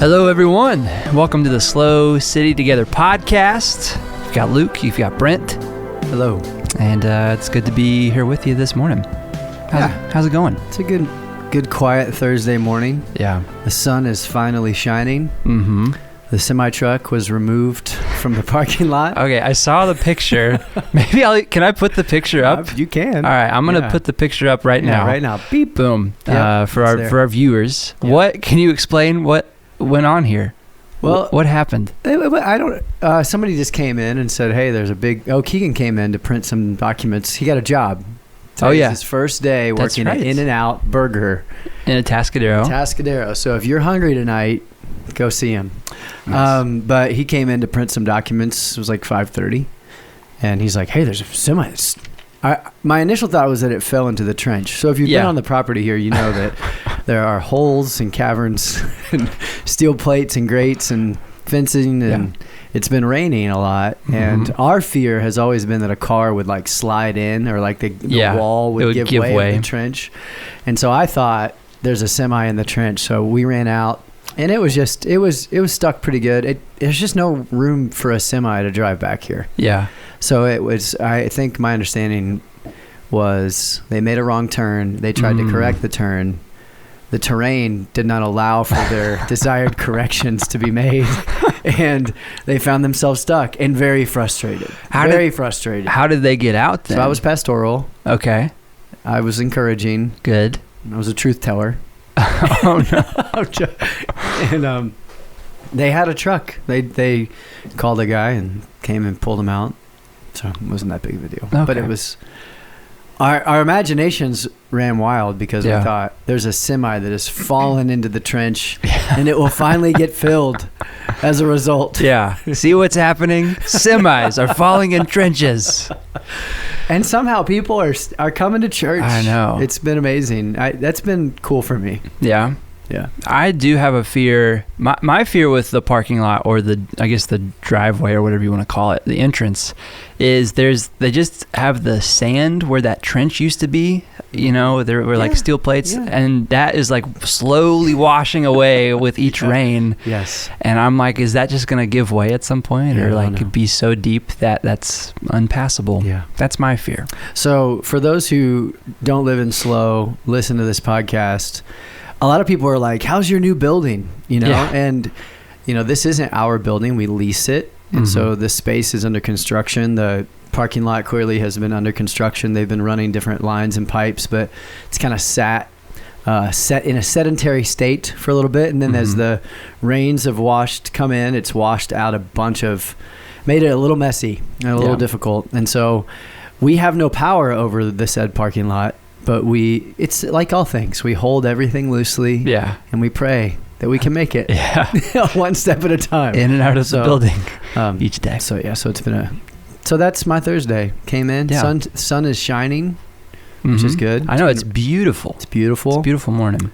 Hello, everyone. Welcome to the SLO City Together podcast. You've got Luke, you've got Brent. Hello. And it's good to be here with you this morning. How's it going? It's a good quiet Thursday morning. Yeah. The sun is finally shining. Mm-hmm. The semi-truck was removed from the parking lot. Okay, I saw the picture. Maybe can I put the picture up? You can. All right, I'm going to put the picture up right now. Right now. Beep. Boom. Yep, for our viewers. Yep. What can you explain what went on here? Well, what happened? I don't. Somebody just came in and said, "Hey, there's a big." Oh, Keegan came in to print some documents. He got a job. Today's his first day working at In-N-Out Burger in Atascadero. So if you're hungry tonight, go see him. Nice. But he came in to print some documents. It was like 5:30, and he's like, "Hey, there's a semi." My initial thought was that it fell into the trench. So if you've been on the property here, you know that there are holes and caverns and steel plates and grates and fencing, and it's been raining a lot. Mm-hmm. And our fear has always been that a car would like slide in, or like the wall would give way in the trench. And so I thought there's a semi in the trench. So we ran out, and it was stuck pretty good. There's just no room for a semi to drive back here. Yeah. So I think my understanding was they made a wrong turn. They tried to correct the turn. The terrain did not allow for their desired corrections to be made, and they found themselves stuck and very frustrated. Frustrated. How did they get out then? So I was pastoral. Okay. I was encouraging. Good. I was a truth teller. Oh, no. And they had a truck. They called a guy and came and pulled him out. So it wasn't that big of a deal. Okay. But it was... Our imaginations ran wild because we thought there's a semi that has fallen into the trench and it will finally get filled as a result. Yeah. See what's happening? Semis are falling in trenches. And somehow people are coming to church. I know. It's been amazing. That's been cool for me. Yeah. Yeah. I do have a fear. My fear with the parking lot, or the driveway, or whatever you want to call it, the entrance, is they just have the sand where that trench used to be. You know, there were like steel plates, and that is like slowly washing away with each rain. Yes. And I'm like, is that just going to give way at some point, or like be so deep that that's unpassable? Yeah. That's my fear. So for those who don't live in SLO, listen to this podcast. A lot of people are like, how's your new building? You know, and, you know, this isn't our building. We lease it. And so the space is under construction. The parking lot clearly has been under construction. They've been running different lines and pipes, but it's kind of set in a sedentary state for a little bit. And then as the rains have come in, it's washed out made it a little messy and a little difficult. And so we have no power over the said parking lot. But it's like all things. We hold everything loosely, and we pray that we can make it, one step at a time, in and out of the building each day. So it's been so that's my Thursday. Came in, sun is shining, which is good. I know it's beautiful. It's beautiful. It's a beautiful morning.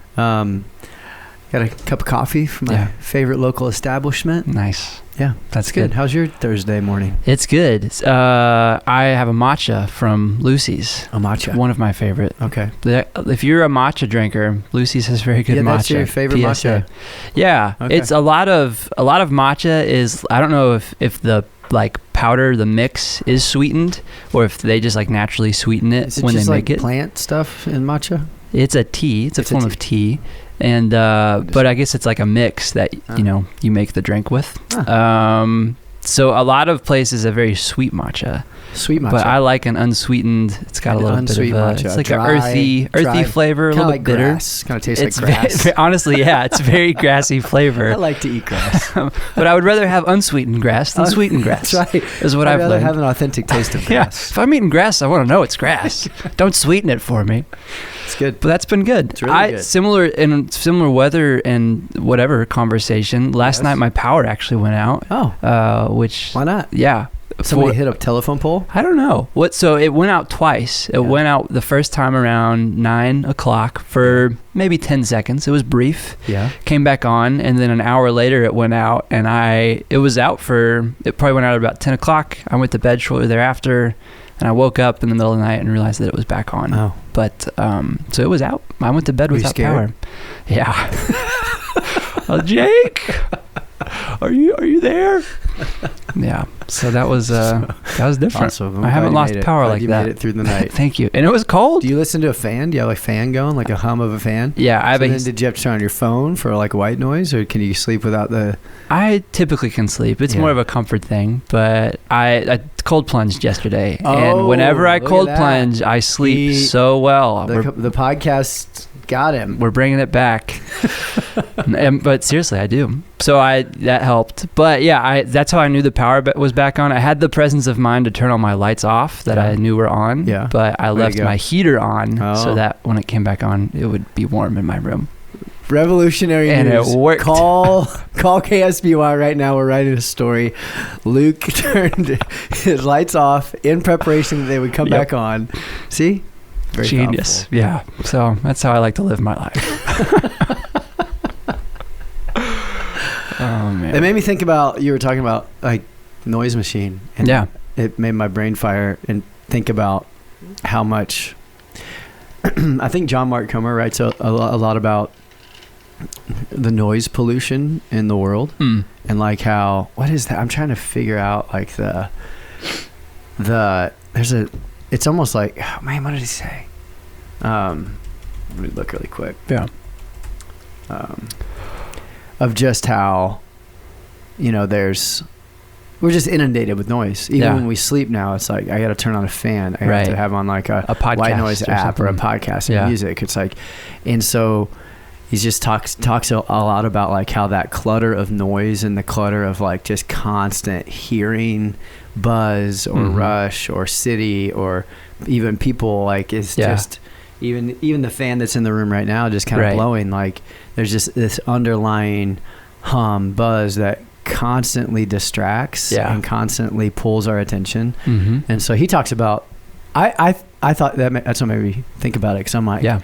Got a cup of coffee from my favorite local establishment. Nice. Yeah, that's good. How's your Thursday morning? It's good. I have a matcha from Lucy's. A matcha. It's one of my favorite. Okay. If you're a matcha drinker, Lucy's has very good matcha. That's your favorite matcha. Yeah. Okay. It's a lot of matcha is, I don't know if the like powder, the mix is sweetened, or if they just like naturally sweeten it when they make it. Plant stuff in matcha? It's a tea. It's a form of tea. And but I guess it's like a mix that you make the drink with. So a lot lot have very sweet matcha. But I like an unsweetened. It's got a little bit of matcha. It's like an earthy flavor, a little bit bitter. Grass. Kind of tastes like grass. Honestly, it's very grassy flavor. I like to eat grass, but I would rather have unsweetened grass than sweetened grass. That's right. Is what I've learned. I'd rather have an authentic taste of grass. If I'm eating grass, I want to know it's grass. Don't sweeten it for me. It's good. But that's been good. It's really good. Similar weather and whatever conversation. Last night my power actually went out. Which why not? Yeah. Somebody hit a telephone pole? I don't know. So it went out twice. It went out the first time around 9 o'clock for maybe 10 seconds. It was brief. Yeah. Came back on, and then an hour later it went out, and it probably went out at about 10 o'clock. I went to bed shortly thereafter, and I woke up in the middle of the night and realized that it was back on. Oh. But, so it was out. I went to bed without power. Yeah. Oh, Jake, are you there? Yeah. So that was different. Awesome. I haven't lost power like that. You made it through the night. Thank you. And it was cold. Do you listen to a fan? Do you have a fan going, like a hum of a fan? Yeah, I have then did you have to turn on your phone for like white noise, or can you sleep without the? I typically can sleep. It's more of a comfort thing, but I cold plunged yesterday, and whenever I cold plunge, I sleep so well. The podcast got him. We're bringing it back. But seriously, I do. So that helped. But yeah, that's how I knew the power was back on. I had the presence of mind to turn all my lights off that I knew were on. Yeah. But I left my heater on so that when it came back on, it would be warm in my room. Revolutionary and news. It worked. Call KSBY right now. We're writing a story. Luke turned his lights off in preparation that they would come back on. See? Very genius. thoughtful. Yeah. So that's how I like to live my life. Oh man. It made me think about, you were talking about like noise machine, and it made my brain fire and think about how much I think John Mark Comer writes a lot about the noise pollution in the world, and like how, what is that? I'm trying to figure out like it's almost like, oh man, what did he say? Let me look really quick. Yeah. Of just how, we're just inundated with noise. Even when we sleep now, it's like, I got to turn on a fan. I have to have on like a podcast white noise app or a podcast and music. It's like, and so he just talks a lot about like how that clutter of noise and the clutter of like just constant hearing buzz or rush or city or even people, like is just even the fan that's in the room right now just kind of blowing, like there's just this underlying hum buzz that constantly distracts and constantly pulls our attention. And so he talks about, I thought that's what made me think about it, because I'm like,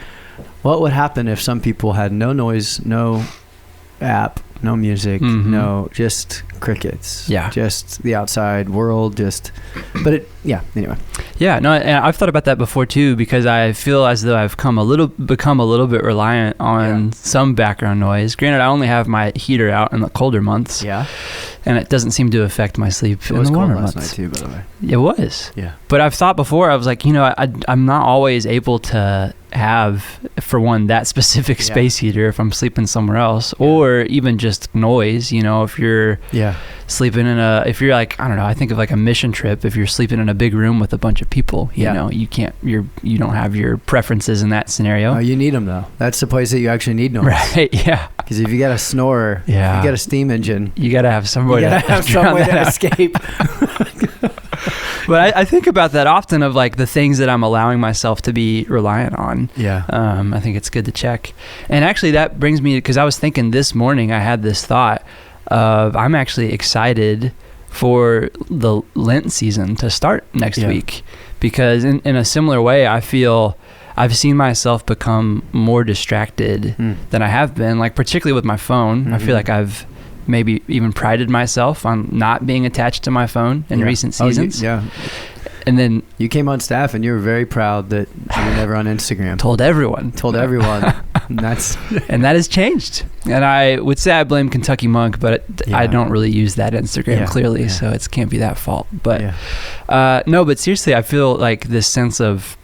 what would happen if some people had no noise, no app, no music, no, just crickets, just the outside world, anyway. And I've thought about that before too, because I feel as though I've become a little bit reliant on some background noise. Granted, I only have my heater out in the colder months, and it doesn't seem to affect my sleep in the warmer months. It was cold last night too, by the way. It was, but I've thought before, I was like, I'm not always able to have, for one, that specific space heater if I'm sleeping somewhere else, or even just noise. If you're sleeping if you're like, I don't know, I think of like a mission trip. If you're sleeping in a big room with a bunch of people, you don't have your preferences in that scenario. Oh, you need them though. That's the place that you actually need noise. Right. Yeah. Because if you got a snorer, if you got a steam engine, you got to have some way to escape. But I think about that often, of like the things that I'm allowing myself to be reliant on. I think it's good to check. And actually that brings me, because I was thinking this morning, I had this thought of, I'm actually excited for the Lent season to start next week, because in a similar way, I feel I've seen myself become more distracted than I have been, like particularly with my phone. I feel like I've maybe even prided myself on not being attached to my phone in recent seasons. And then you came on staff and you were very proud that you were never on Instagram. Told everyone. And that has changed. And I would say I blame Kentucky Monk, but I don't really use that Instagram clearly, so it can't be that fault. But no, but seriously, I feel like this sense of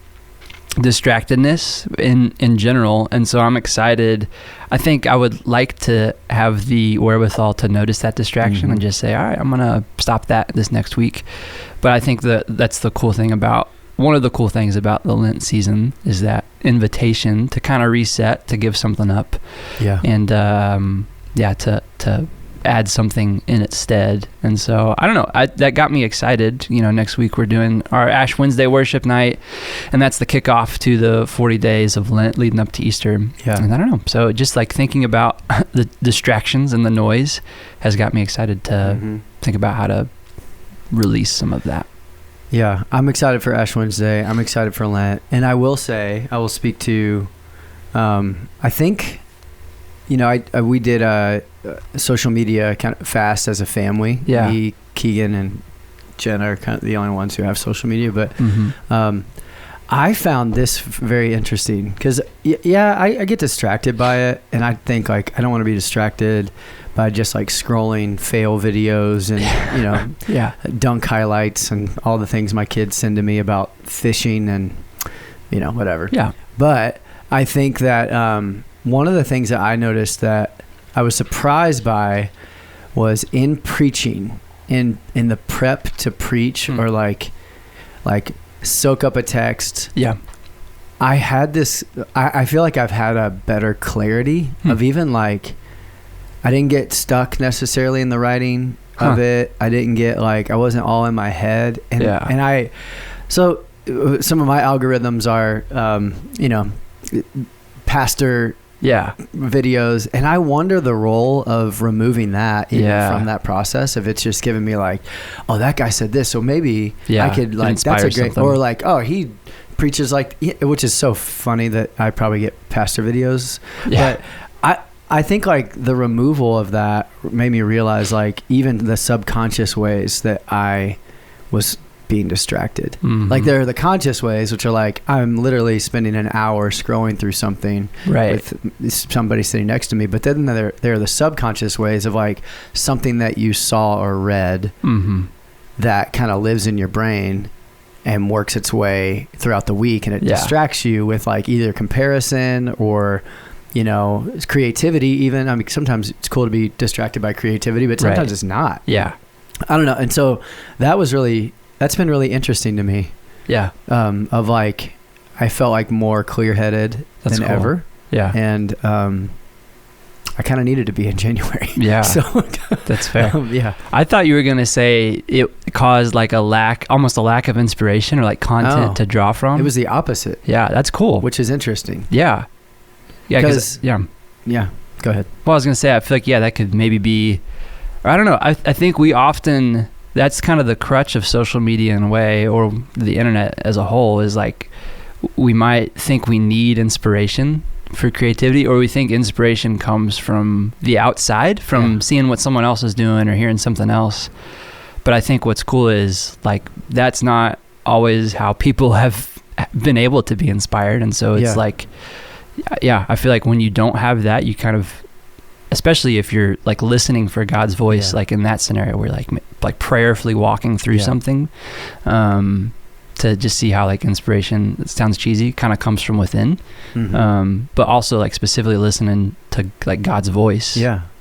distractedness in general, and so I'm excited. I think I would like to have the wherewithal to notice that distraction and just say, all right, I'm gonna stop that this next week. But I think that's the cool thing about, one of the cool things about the Lent season is that invitation to kind of reset, to give something up, and to add something in its stead. And so I don't know, that got me excited. Next week we're doing our Ash Wednesday worship night, and that's the kickoff to the 40 days of Lent leading up to Easter. And I don't know, so just like thinking about the distractions and the noise has got me excited to think about how to release some of that. I'm excited for Ash Wednesday. I'm excited for Lent. And I will speak to I think we did a social media kind of fast as a family. Me, Keegan, and Jen are kind of the only ones who have social media. But I found this very interesting because, I get distracted by it. And I think, like, I don't want to be distracted by just, like, scrolling fail videos and, dunk highlights and all the things my kids send to me about fishing and, whatever. Yeah. But I think that one of the things that I noticed that I was surprised by was in preaching, in the prep to preach or like soak up a text. Yeah. I had this, I feel like I've had a better clarity of even like, I didn't get stuck necessarily in the writing of it. I didn't get like, I wasn't all in my head. And so some of my algorithms are, pastor videos, and I wonder the role of removing that from that process. If it's just giving me like, oh, that guy said this, so maybe I could like, that's a great something. Or like, oh, he preaches like, which is so funny that I probably get pastor videos. But I think like the removal of that made me realize like even the subconscious ways that I was being distracted. Like there are the conscious ways, which are like, I'm literally spending an hour scrolling through something with somebody sitting next to me. But then there are the subconscious ways of like something that you saw or read that kind of lives in your brain and works its way throughout the week. And it distracts you with like either comparison or, creativity even. I mean, sometimes it's cool to be distracted by creativity, but sometimes it's not. Yeah. I don't know. And so that's been really interesting to me. Yeah. Of like, I felt like more clear-headed than ever. Yeah. And I kind of needed to be in January. Yeah. So that's fair. I thought you were going to say it caused like almost a lack of inspiration or like content to draw from. It was the opposite. Yeah. That's cool. Which is interesting. Yeah. Yeah. Because, Yeah. Go ahead. Well, I was going to say, I feel like, that could maybe be, or I don't know. I think we often, that's kind of the crutch of social media in a way, or the internet as a whole, is like we might think we need inspiration for creativity, or we think inspiration comes from the outside, from seeing what someone else is doing or hearing something else. But I think what's cool is like, that's not always how people have been able to be inspired. And so it's like, I feel like when you don't have that, you kind of, especially if you're like listening for God's voice, like in that scenario where like prayerfully walking through something, to just see how like inspiration, it sounds cheesy, kind of comes from within, but also like specifically listening to like God's voice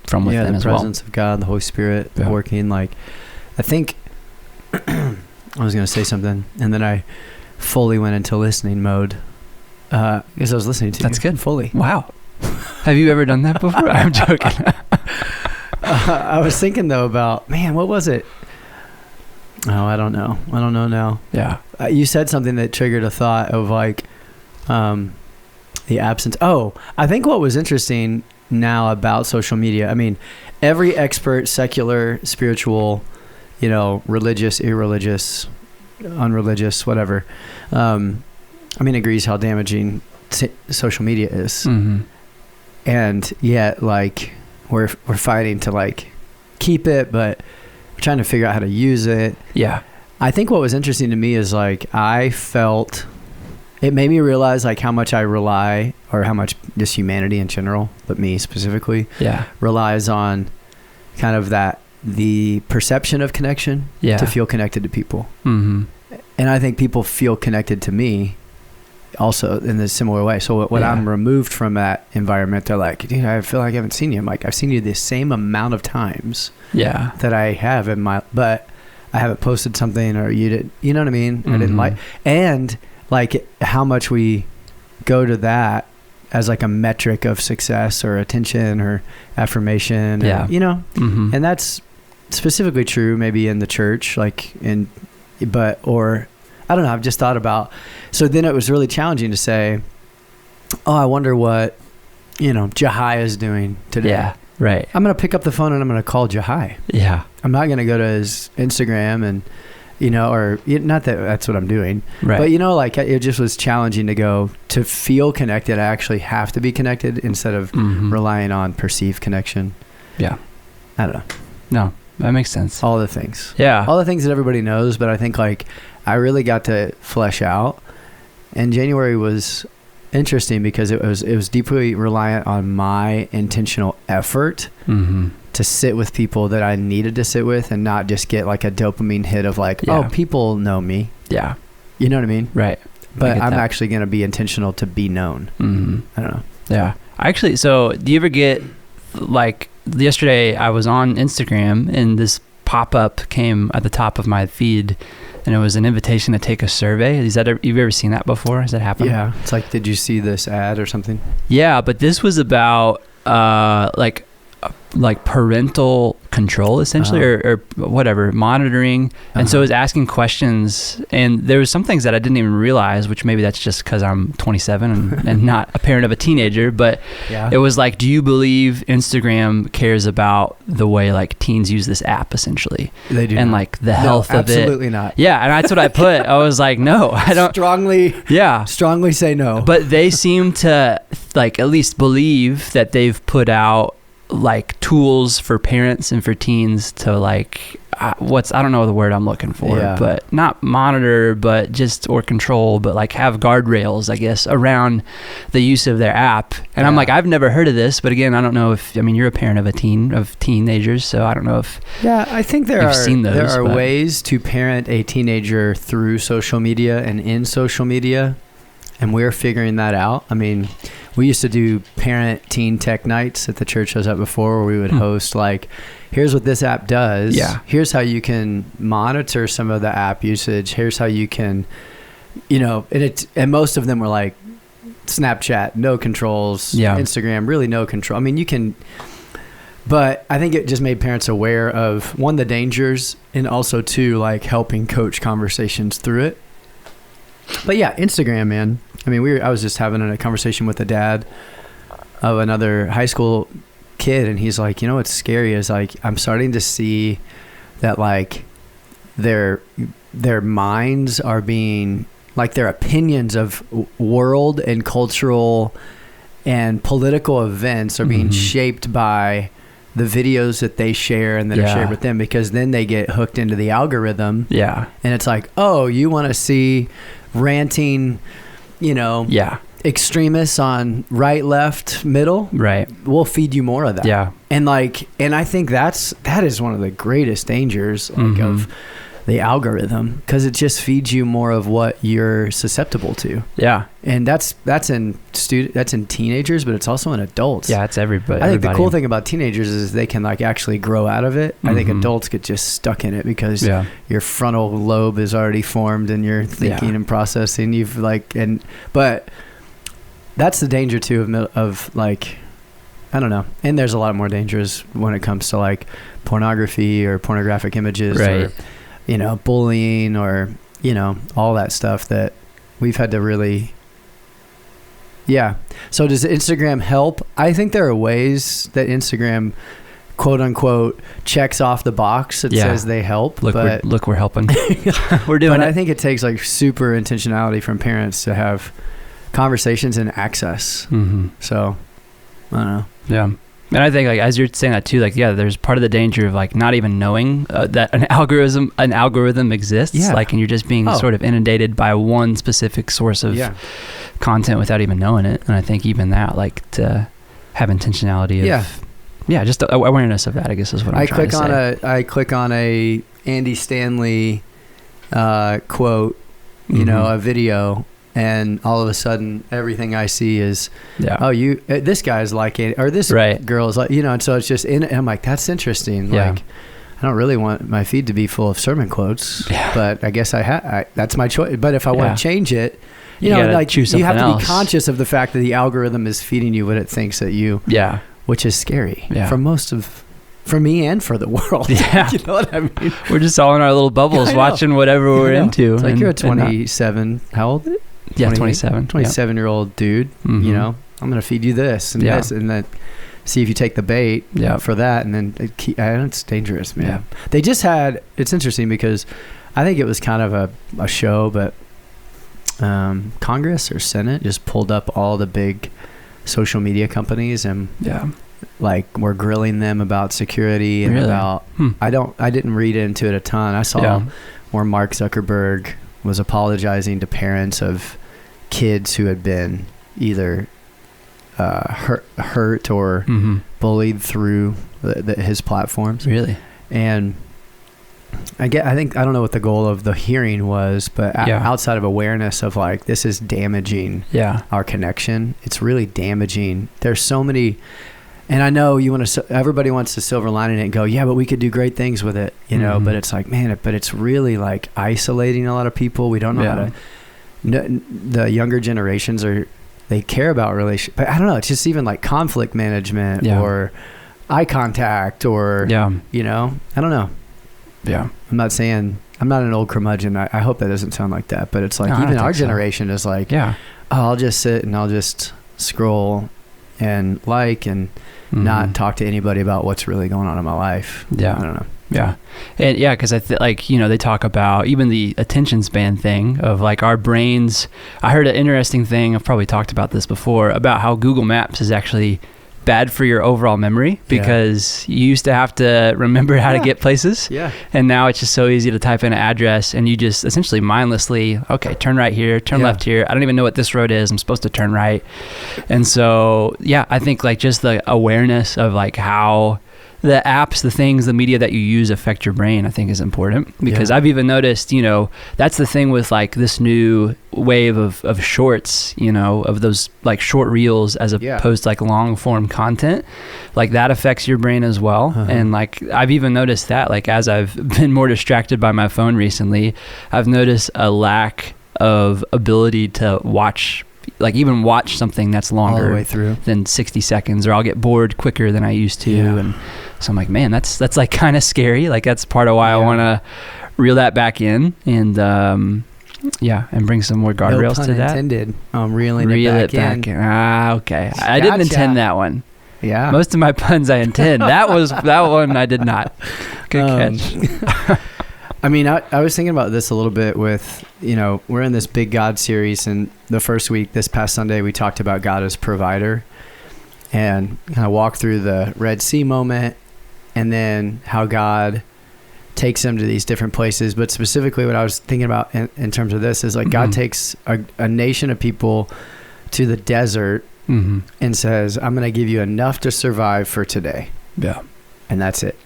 from within as well. The presence of God, the Holy Spirit working. Like, I think I was going to say something and then I fully went into listening mode because I was listening to That's you good. Fully. Wow. Have you ever done that before? I'm joking. I was thinking though about, man, what was it? Oh, I don't know now. Yeah. You said something that triggered a thought of like, the absence. Oh, I think what was interesting now about social media, I mean, every expert, secular, spiritual, religious, irreligious, unreligious, whatever, agrees how damaging social media is. And yet, like, we're fighting to like keep it, but we're trying to figure out how to use it. Yeah. I think what was interesting to me is like, I felt it made me realize like how much I rely, or how much just humanity in general, but me specifically, relies on kind of the perception of connection to feel connected to people. And I think people feel connected to me also in a similar way. So when I'm removed from that environment, they're like, dude, I feel like I haven't seen you. I'm like, I've seen you the same amount of times that I have but I haven't posted something, or you did, you know what I mean? I didn't like, and like how much we go to that as like a metric of success or attention or affirmation, and that's specifically true maybe in the church, like or I don't know. I've just thought about, so then it was really challenging to say, oh, I wonder what, Jahai is doing today. Yeah. Right. I'm going to pick up the phone and I'm going to call Jahai. Yeah. I'm not going to go to his Instagram and, or not that that's what I'm doing, right. But like it just was challenging to feel connected. I actually have to be connected instead of relying on perceived connection. Yeah. I don't know. No, that makes sense. All the things. Yeah. All the things that everybody knows, but I think like I really got to flesh out And January was interesting because it was deeply reliant on my intentional effort to sit with people that I needed to sit with and not just get like a dopamine hit of like, oh, people know me. Yeah. You know what I mean? Right. But I'm actually going to be intentional to be known. I don't know. Yeah. Actually, so do you ever get, like, yesterday I was on Instagram and this pop-up came at the top of my feed and it was an invitation to take a survey. You've ever seen that before? Has that happened? Yeah. It's like, did you see this ad or something? Yeah, but this was about like parental control essentially, or whatever, monitoring. And so it was asking questions, and there was some things that I didn't even realize, which maybe that's just because I'm 27 and not a parent of a teenager, but it was like, do you believe Instagram cares about the way like teens use this app essentially? They do. And not. like the health of it. Absolutely not. Yeah, and that's what I put. I was like, no, I don't. Strongly say no. But they seem to like at least believe that they've put out like tools for parents and for teens to like I don't know the word I'm looking for, but not monitor, but just, or control, but like have guardrails, I guess, around the use of their app. And I'm like, I've never heard of this, but again, I don't know if, I mean, you're a parent of teenagers, so I don't know if I think there are but ways to parent a teenager through social media and in social media, and we're figuring that out. I mean, we used to do parent teen tech nights at the church I was at before, where we would host like, here's what this app does. Yeah. Here's how you can monitor some of the app usage. Here's how you can, and most of them were like Snapchat, no controls. Yeah. Instagram, really no control. I mean, you can, but I think it just made parents aware of, one, the dangers, and also two, like helping coach conversations through it. But yeah, Instagram, man. I mean, I was just having a conversation with the dad of another high school kid, and he's like, what's scary is like, I'm starting to see that like their minds are being, like their opinions of world and cultural and political events are being shaped by the videos that they share and that are shared with them, because then they get hooked into the algorithm. Yeah. And it's like, oh, you want to see ranting, extremists on right, left, middle, right? We'll feed you more of that. Yeah. And I think that is one of the greatest dangers of the algorithm, because it just feeds you more of what you're susceptible to. Yeah. And that's in teenagers, but it's also in adults. Yeah, it's everybody. I think the cool thing about teenagers is they can like actually grow out of it. I think adults get just stuck in it because your frontal lobe is already formed and you're thinking and processing. But that's the danger too of like, I don't know. And there's a lot more dangers when it comes to like pornography or pornographic images, or bullying, or all that stuff that we've had to really. So does Instagram help? I think there are ways that Instagram, quote unquote, checks off the box that says they help. We're helping. We're doing it. But I think it takes like super intentionality from parents to have conversations and access. So I don't know. Yeah. And I think, like, as you're saying that too, like, there's part of the danger of like not even knowing that an algorithm exists. Yeah. Like, and you're just being sort of inundated by one specific source of content without even knowing it. And I think even that, like, to have intentionality of, just awareness of that, I guess is what I'm trying to say. I click on a Andy Stanley quote, a video, and all of a sudden everything I see is, this guy's like it, or this girl is like, and so it's just in it. And I'm like, that's interesting. Like, I don't really want my feed to be full of sermon quotes, but I guess that's my choice. But if I want to change it, you have to be conscious of the fact that the algorithm is feeding you what it thinks that you, which is scary for me and for the world. Yeah. You know what I mean? We're just all in our little bubbles watching whatever we're into. It's like, you're a 27, how old? Yeah, 27. 27-year-old dude, I'm going to feed you this and this, and then see if you take the bait for that. And then it's dangerous, man. Yeah. It's interesting because I think it was kind of a show, but Congress or Senate just pulled up all the big social media companies and like we're grilling them about security and about, I didn't read into it a ton. I saw where Mark Zuckerberg was apologizing to parents of kids who had been either hurt or bullied through his platforms. Really? And I don't know what the goal of the hearing was, but outside of awareness of like, this is damaging our connection. It's really damaging. There's so many, and I know everybody wants to silver lining it and go, yeah, but we could do great things with it, you know, but it's like, man, but it's really like isolating a lot of people. We don't know how to, the younger generations they care about relationship, but I don't know. It's just even like conflict management or eye contact or, you know, I don't know. Yeah. I'm not an old curmudgeon. I hope that doesn't sound like that, but it's like, even our generation is like, I'll just sit and I'll just scroll and not talk to anybody about what's really going on in my life. Yeah. I don't know. Yeah. And because I feel like, you know, they talk about even the attention span thing of like our brains. I heard an interesting thing. I've probably talked about this before about how Google Maps is actually bad for your overall memory because you used to have to remember how to get places. Yeah. And now it's just so easy to type in an address and you just essentially mindlessly, okay, turn right here, turn left here. I don't even know what this road is. I'm supposed to turn right. And so, I think like just the awareness of like how the apps, the things, the media that you use affect your brain, I think is important because I've even noticed, you know, that's the thing with like this new wave of shorts, you know, of those like short reels as opposed to like long form content, like that affects your brain as well. And like, I've even noticed that like, as I've been more distracted by my phone recently, I've noticed a lack of ability to watch something that's longer all the way through than 60 seconds, or I'll get bored quicker than I used to. And so I'm like, man, that's like kind of scary. Like that's part of why I want to reel that back in and, and bring some more guardrails to that. Intended. Reel it back in. Okay. I didn't intend that one. Yeah. Most of my puns I intend. That one I did not. Good catch. I mean, I was thinking about this a little bit with, you know, we're in this Big God series, and the first week, this past Sunday, we talked about God as provider and kind of walked through the Red Sea moment and then how God takes them to these different places. But specifically what I was thinking about in terms of this is like God takes a nation of people to the desert and says, I'm going to give you enough to survive for today. Yeah. And that's it.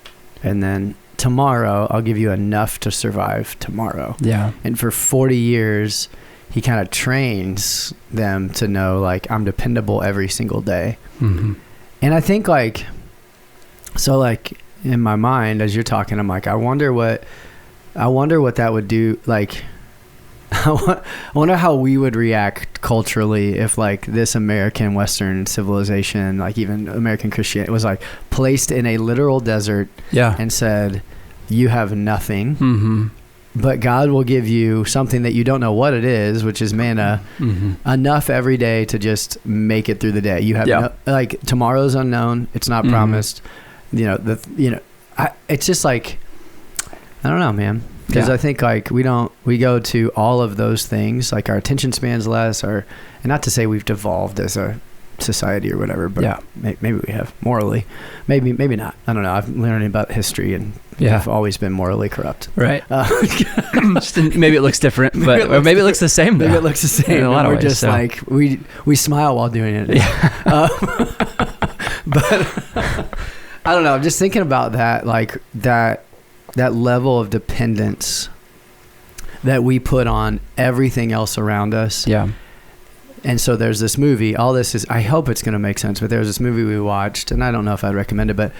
And then tomorrow, I'll give you enough to survive tomorrow. Yeah. And for 40 years, he kind of trains them to know, like, I'm dependable every single day. And I think, like, so, like, in my mind, as you're talking, I'm like, I wonder what that would do. Like, I wonder how we would react culturally if like this American Western civilization, like even American Christianity, was like placed in a literal desert and said, you have nothing, but God will give you something that you don't know what it is, which is manna, enough every day to just make it through the day. You have like tomorrow's unknown. It's not promised. You know, it's just like, I don't know, man. Because I think like we go to all of those things, like our attention span's less, and not to say we've devolved as a society or whatever, but maybe we have morally, maybe not. I don't know. I've learned about history and I've always been morally corrupt. Right. Maybe it looks different, but maybe it looks the same. Though. Maybe it looks the same in a lot of ways. We're just like we smile while doing it. But I don't know. I'm just thinking about that, like that level of dependence that we put on everything else around us. Yeah. And so there's this movie, I hope it's going to make sense, but there was this movie we watched, and I don't know if I'd recommend it, but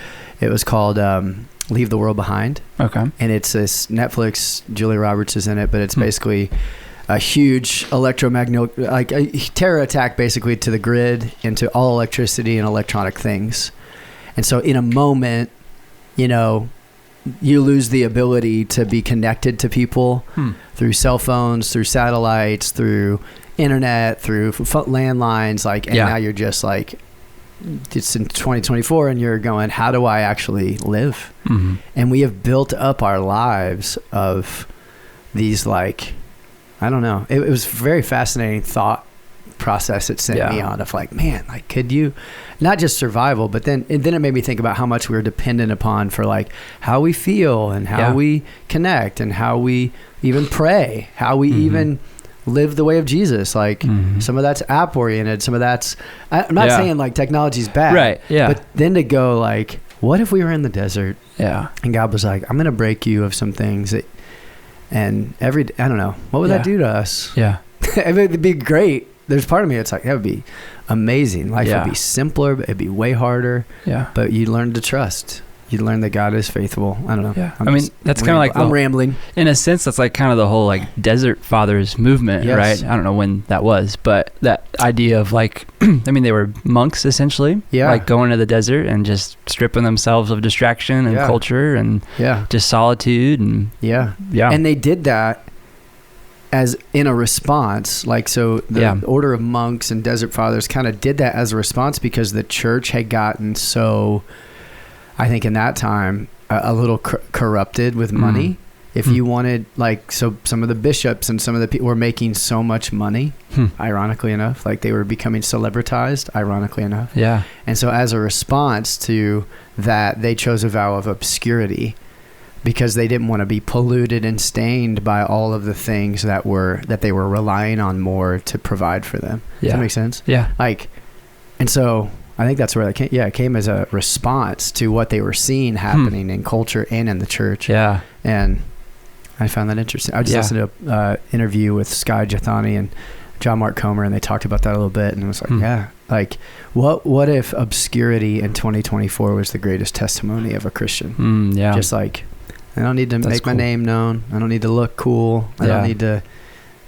it was called Leave the World Behind. Okay. And it's this Netflix, Julia Roberts is in it, but it's basically a huge electromagnetic, like a terror attack basically to the grid and to all electricity and electronic things. And so in a moment, you know, you lose the ability to be connected to people through cell phones, through satellites, through internet, through landlines, like, and now you're just like, it's in 2024 and you're going, how do I actually live? And we have built up our lives of these, like, I don't know. It was a very fascinating thought process it sent me on of like, man, like, could you not just survival, but then it made me think about how much we're dependent upon for like how we feel and how we connect and how we even pray, how we even live the way of Jesus. Like some of that's app oriented, some of that's, I'm not saying like technology's bad, right? Yeah. But then to go like, what if we were in the desert? Yeah. And God was like, I'm going to break you of some things that, and I don't know, what would that do to us? Yeah. It'd be great. There's part of me that's like, that would be amazing. Life would be simpler, but it'd be way harder. Yeah. But you'd learn to trust. You'd learn that God is faithful. I don't know. Yeah. I mean, that's kind of like... I'm rambling. In a sense, that's like kind of the whole like Desert Fathers movement, right? I don't know when that was, but that idea of like, I mean, they were monks essentially. Yeah. Like going to the desert and just stripping themselves of distraction and culture and just solitude and... Yeah. And they did that as in a response, like, so the order of monks and Desert Fathers kind of did that as a response because the church had gotten so, I think in that time, a little corrupted with money. If you wanted, like, so some of the bishops and some of the people were making so much money, ironically enough, like they were becoming celebritized, ironically enough. Yeah. And so as a response to that, they chose a vow of obscurity, because they didn't want to be polluted and stained by all of the things that they were relying on more to provide for them. Does that make sense? Yeah. Like, and so I think that's where that came. Yeah, it came as a response to what they were seeing happening in culture and in the church. Yeah. And I found that interesting. I just listened to an interview with Skye Jethani and John Mark Comer, and they talked about that a little bit, and it was like, like what if obscurity in 2024 was the greatest testimony of a Christian? Just like, I don't need to make my name known. I don't need to look cool. I don't need to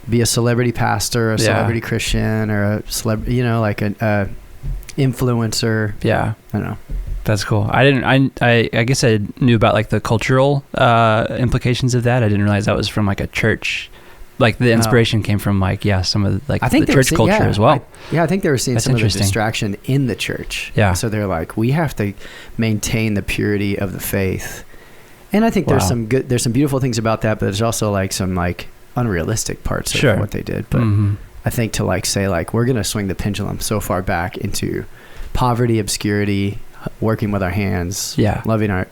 be a celebrity pastor, a celebrity Christian, or a celebrity, you know, like a influencer. Yeah. I don't know. That's cool. I guess I knew about like the cultural implications of that. I didn't realize that was from like a church. Like the inspiration came from like, some of the, like the church culture as well. I think they were seeing some of the distraction in the church. Yeah. So they're like, we have to maintain the purity of the faith. And I think there's some beautiful things about that, but there's also like some like unrealistic parts of what they did. But I think to like say like, we're going to swing the pendulum so far back into poverty, obscurity, working with our hands, loving our,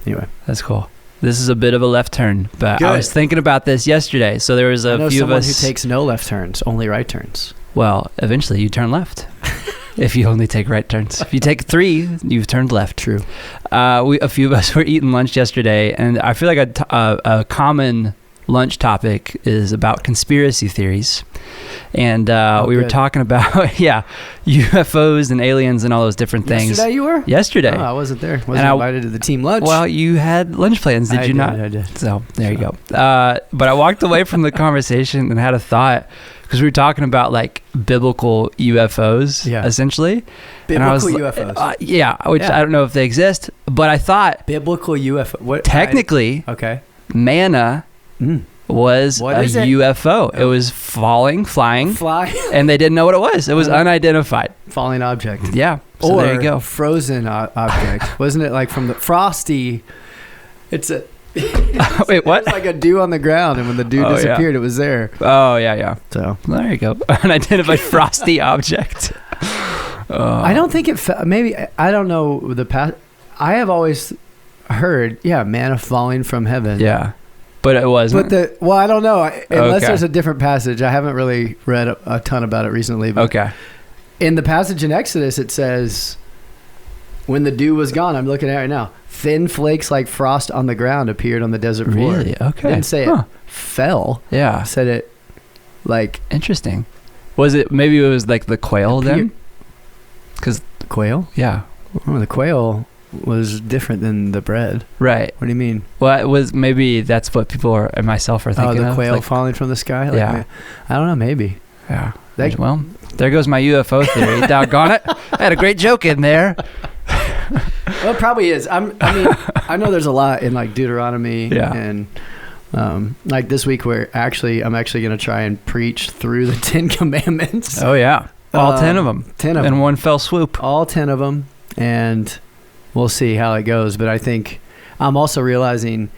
anyway. That's cool. This is a bit of a left turn, but I was thinking about this yesterday. So there was a few of us who takes no left turns, only right turns. Well, eventually you turn left. If you only take right turns. If you take 3, you've turned left. True. A few of us were eating lunch yesterday, and I feel like a common lunch topic is about conspiracy theories. And we were talking about, UFOs and aliens and all those different things. Yesterday you were? Yesterday. Oh, I wasn't there. Wasn't invited to the team lunch. Well, you had lunch plans, did you not? I did. So, there you go. But I walked away from the conversation and had a thought, because we were talking about like biblical UFOs, essentially. Biblical UFOs. Which I don't know if they exist, but I thought biblical UFO. What? Technically, manna was a UFO. It was flying, and they didn't know what it was. It was unidentified. Falling object. Yeah. So there you go. Frozen object. Wasn't it like from the Frosty? It's a... Wait, what? It was like a dew on the ground, and when the dew disappeared, it was there. Oh, yeah. So there you go. Unidentified frosty object. I don't think it... maybe... I don't know the past... I have always heard, manna falling from heaven. Yeah. But it wasn't. But I don't know. Unless there's a different passage. I haven't really read a ton about it recently. But in the passage in Exodus, it says, when the dew was gone, I'm looking at it right now, thin flakes like frost on the ground appeared on the desert floor. Really? Okay. Didn't say it fell. Yeah. Said it like... Interesting. Maybe it was like the quail then? Because quail? Yeah. Oh, the quail was different than the bread. Right. What do you mean? Well, it was, maybe that's what people are, and myself are thinking of. The quail falling from the sky? Like, I don't know, maybe. Yeah. Well, there goes my UFO theory. Doggone it. I had a great joke in there. Well, it probably is. I mean, I know there's a lot in like Deuteronomy and like this week I'm actually going to try and preach through the 10 Commandments. Oh, yeah. All 10 of them. 10 of them. In one fell swoop. All 10 of them. And we'll see how it goes. But I think I'm also realizing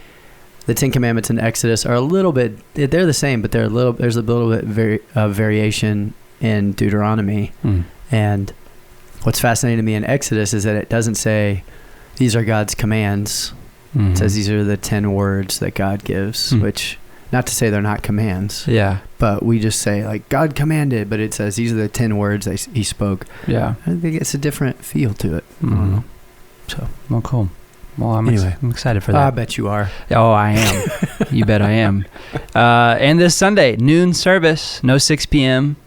the 10 Commandments in Exodus are a little bit, they're the same, but there's a little bit variation in Deuteronomy. And what's fascinating to me in Exodus is that it doesn't say these are God's commands. It says these are the 10 words that God gives, which Not to say they're not commands. Yeah. But we just say like God commanded, but it says these are the 10 words he spoke. Yeah. I think it's a different feel to it. Mm-hmm. I don't know. So, well, cool. Well, I'm excited for that. I bet you are. Oh, I am. You bet I am. And this Sunday, noon service, no 6 p.m.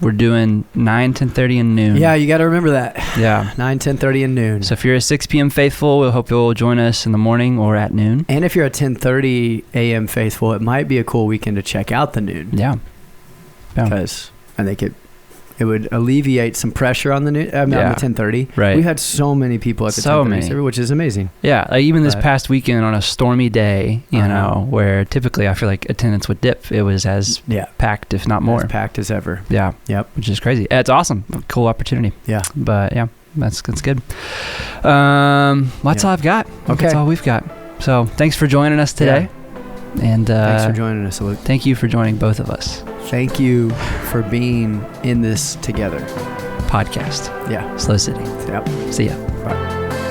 We're doing 9, 10:30, and noon. Yeah, you got to remember that. Yeah. 9, 10:30, and noon. So if you're a 6 p.m. faithful, we hope you'll join us in the morning or at noon. And if you're a 10:30 a.m. faithful, it might be a cool weekend to check out the noon. Yeah. Because I think it would alleviate some pressure on the noon. On the 10:30. Right. We had so many people at the 10:30 service, which is amazing. Yeah, like even this past weekend on a stormy day, you know, where typically I feel like attendance would dip. It was as packed, if not more. As packed as ever. Yeah. Yep. Which is crazy. It's awesome. Cool opportunity. Yeah. But yeah, that's good. That's all I've got. Okay. That's all we've got. So thanks for joining us today. Yeah. And thanks for joining us, Luke. Thank you for joining both of us. Thank you for being in this together. Podcast. Yeah. SLO City. Yep. See ya. Bye.